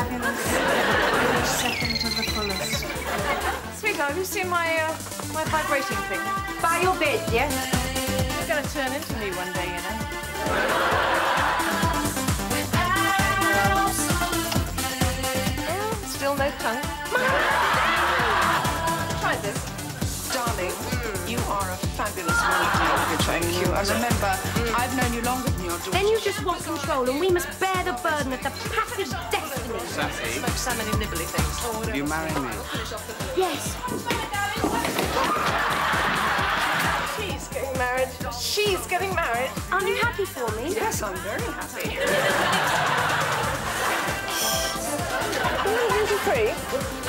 fabulous. Every second to the fullest. Sweetheart, have you seen my vibrating thing? By your bed, yeah? You're going to turn into me one day, you know. Still no tongue. Try this. Darling, you are a fabulous woman. Thank you. And remember, I've known you longer than your daughter. Then you just want control, and we must bear the burden of the passive destiny. Sassy, Smoke so many nibbly things. will you marry me? Yes. She's getting married. She's getting married. Are you happy for me? Yes, I'm very happy. Gluten-free?